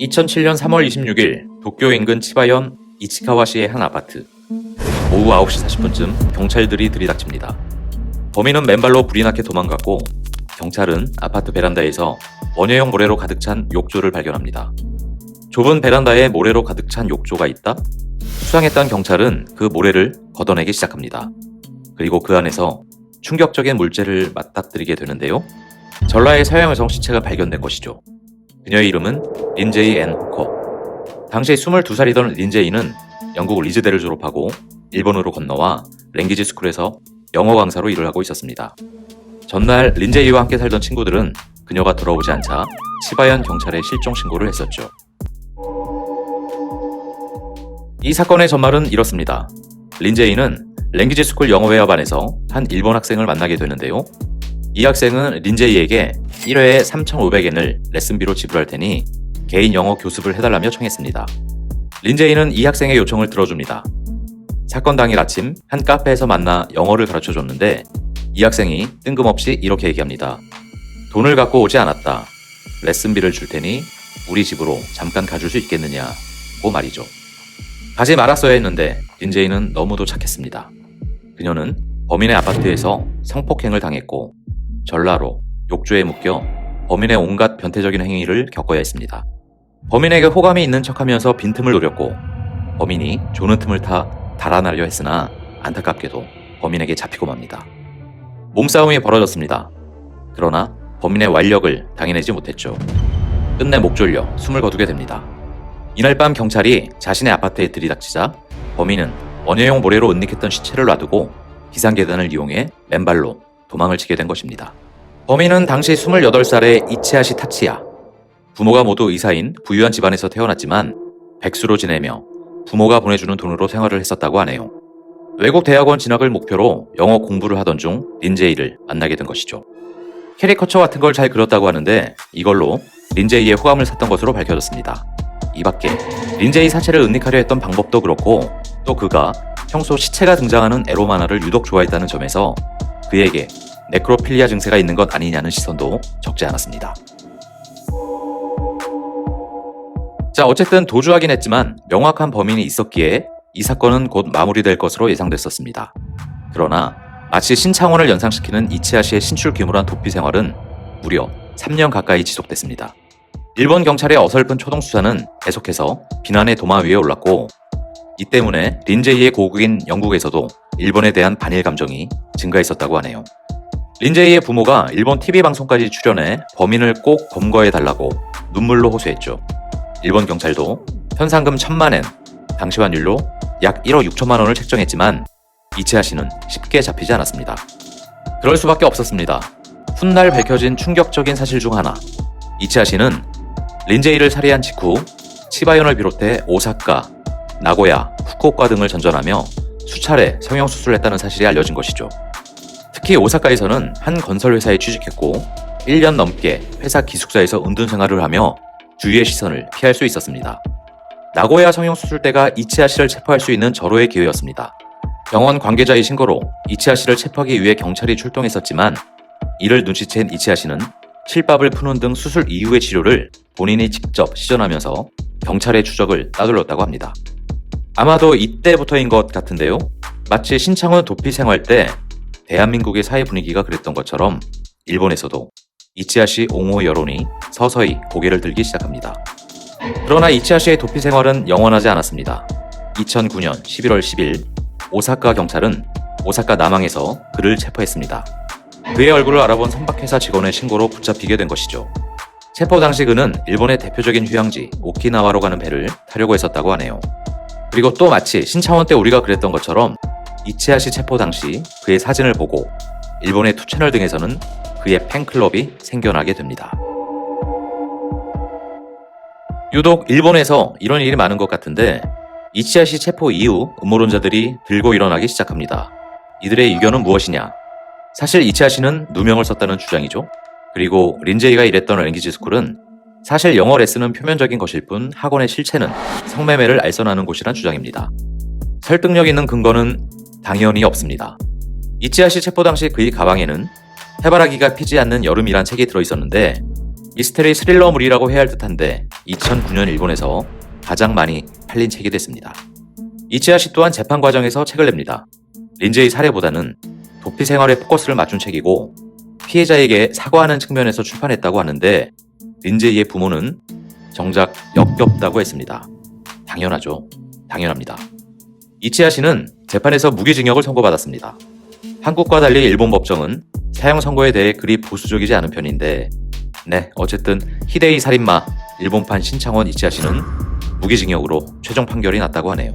2007년 3월 26일 도쿄 인근 치바현 이치카와시의 한 아파트. 오후 9시 40분쯤 경찰들이 들이닥칩니다. 범인은 맨발로 불이 나게 도망갔고 경찰은 아파트 베란다에서 원예용 모래로 가득 찬 욕조를 발견합니다. 좁은 베란다에 모래로 가득 찬 욕조가 있다? 수상했던 경찰은 그 모래를 걷어내기 시작합니다. 그리고 그 안에서 충격적인 물체를 맞닥뜨리게 되는데요. 전라의 서양 여성 시체가 발견된 것이죠. 그녀의 이름은 린제이 앤 호커. 당시 22살이던 린제이는 영국 리즈대를 졸업하고 일본으로 건너와 랭귀지 스쿨에서 영어 강사로 일을 하고 있었습니다. 전날 린제이와 함께 살던 친구들은 그녀가 돌아오지 않자 치바현 경찰에 실종 신고를 했었죠. 이 사건의 전말은 이렇습니다. 린제이는 랭귀지 스쿨 영어회화반에서 한 일본 학생을 만나게 되는데요. 이 학생은 린제이에게 1회에 3,500엔을 레슨비로 지불할 테니 개인 영어 교습을 해달라며 청했습니다. 린제이는 이 학생의 요청을 들어줍니다. 사건 당일 아침 한 카페에서 만나 영어를 가르쳐줬는데 이 학생이 뜬금없이 이렇게 얘기합니다. 돈을 갖고 오지 않았다. 레슨비를 줄 테니 우리 집으로 잠깐 가줄 수 있겠느냐고 말이죠. 가지 말았어야 했는데 린제이는 너무도 착했습니다. 그녀는 범인의 아파트에서 성폭행을 당했고 전라로 욕조에 묶여 범인의 온갖 변태적인 행위를 겪어야 했습니다. 범인에게 호감이 있는 척하면서 빈틈을 노렸고 범인이 조는 틈을 타 달아나려 했으나 안타깝게도 범인에게 잡히고 맙니다. 몸싸움이 벌어졌습니다. 그러나 범인의 완력을 당해내지 못했죠. 끝내 목 졸려 숨을 거두게 됩니다. 이날 밤 경찰이 자신의 아파트에 들이닥치자 범인은 원예용 모래로 은닉했던 시체를 놔두고 비상계단을 이용해 맨발로 도망을 치게 된 것입니다. 범인은 당시 28살의 이치하시 타치야. 부모가 모두 의사인 부유한 집안에서 태어났지만 백수로 지내며 부모가 보내주는 돈으로 생활을 했었다고 하네요. 외국 대학원 진학을 목표로 영어 공부를 하던 중 린제이를 만나게 된 것이죠. 캐리커처 같은 걸 잘 그렸다고 하는데 이걸로 린제이의 호감을 샀던 것으로 밝혀졌습니다. 이 밖에 린제이 사체를 은닉하려 했던 방법도 그렇고 또 그가 평소 시체가 등장하는 에로 만화를 유독 좋아했다는 점에서 그에게 네크로필리아 증세가 있는 것 아니냐는 시선도 적지 않았습니다. 자, 어쨌든 도주하긴 했지만 명확한 범인이 있었기에 이 사건은 곧 마무리될 것으로 예상됐었습니다. 그러나 마치 신창원을 연상시키는 이치하시의 신출귀물한 도피 생활은 무려 3년 가까이 지속됐습니다. 일본 경찰의 어설픈 초동 수사는 계속해서 비난의 도마 위에 올랐고 이 때문에 린제이의 고국인 영국에서도 일본에 대한 반일 감정이 증가했었다고 하네요. 린제이의 부모가 일본 TV 방송까지 출연해 범인을 꼭 검거해달라고 눈물로 호소했죠. 일본 경찰도 현상금 1,000만 엔, 당시 환율로 약 1억 6천만 원을 책정했지만 이치하 씨는 쉽게 잡히지 않았습니다. 그럴 수밖에 없었습니다. 훗날 밝혀진 충격적인 사실 중 하나. 이치하 씨는 린제이를 살해한 직후 치바현을 비롯해 오사카, 나고야, 후쿠오카 등을 전전하며 수차례 성형수술을 했다는 사실이 알려진 것이죠. 특히 오사카에서는 한 건설회사에 취직했고 1년 넘게 회사 기숙사에서 은둔 생활을 하며 주위의 시선을 피할 수 있었습니다. 나고야 성형수술대가 이치하 씨를 체포할 수 있는 절호의 기회였습니다. 병원 관계자의 신고로 이치하 씨를 체포하기 위해 경찰이 출동했었지만 이를 눈치챈 이치하 씨는 실밥을 푸는 등 수술 이후의 치료를 본인이 직접 시전하면서 경찰의 추적을 따돌렸다고 합니다. 아마도 이때부터인 것 같은데요. 마치 신창원 도피 생활 때 대한민국의 사회 분위기가 그랬던 것처럼 일본에서도 이치하 씨 옹호 여론이 서서히 고개를 들기 시작합니다. 그러나 이치하 씨의 도피 생활은 영원하지 않았습니다. 2009년 11월 10일 오사카 경찰은 오사카 남항에서 그를 체포했습니다. 그의 얼굴을 알아본 선박회사 직원의 신고로 붙잡히게 된 것이죠. 체포 당시 그는 일본의 대표적인 휴양지 오키나와로 가는 배를 타려고 했었다고 하네요. 그리고 또 마치 신창원 때 우리가 그랬던 것처럼 이치하 씨 체포 당시 그의 사진을 보고 일본의 투채널 등에서는 그의 팬클럽이 생겨나게 됩니다. 유독 일본에서 이런 일이 많은 것 같은데 이치하 씨 체포 이후 음모론자들이 들고 일어나기 시작합니다. 이들의 의견은 무엇이냐? 사실 이치하 씨는 누명을 썼다는 주장이죠. 그리고 린제이가 일했던 랭귀지 스쿨은 사실 영어 레슨은 표면적인 것일 뿐 학원의 실체는 성매매를 알선하는 곳이란 주장입니다. 설득력 있는 근거는 당연히 없습니다. 이치하 씨 체포 당시 그의 가방에는 해바라기가 피지 않는 여름이란 책이 들어있었는데 미스테리 스릴러물이라고 해야 할 듯한데 2009년 일본에서 가장 많이 팔린 책이 됐습니다. 이치하 씨 또한 재판 과정에서 책을 냅니다. 린제이 살해보다는 도피 생활에 포커스를 맞춘 책이고 피해자에게 사과하는 측면에서 출판했다고 하는데 린제이의 부모는 정작 역겹다고 했습니다. 당연하죠. 당연합니다. 이치하 씨는 재판에서 무기징역을 선고받았습니다. 한국과 달리 일본 법정은 사형 선고에 대해 그리 보수적이지 않은 편인데 어쨌든 히데이 살인마 일본판 신창원 이치하 씨는 무기징역으로 최종 판결이 났다고 하네요.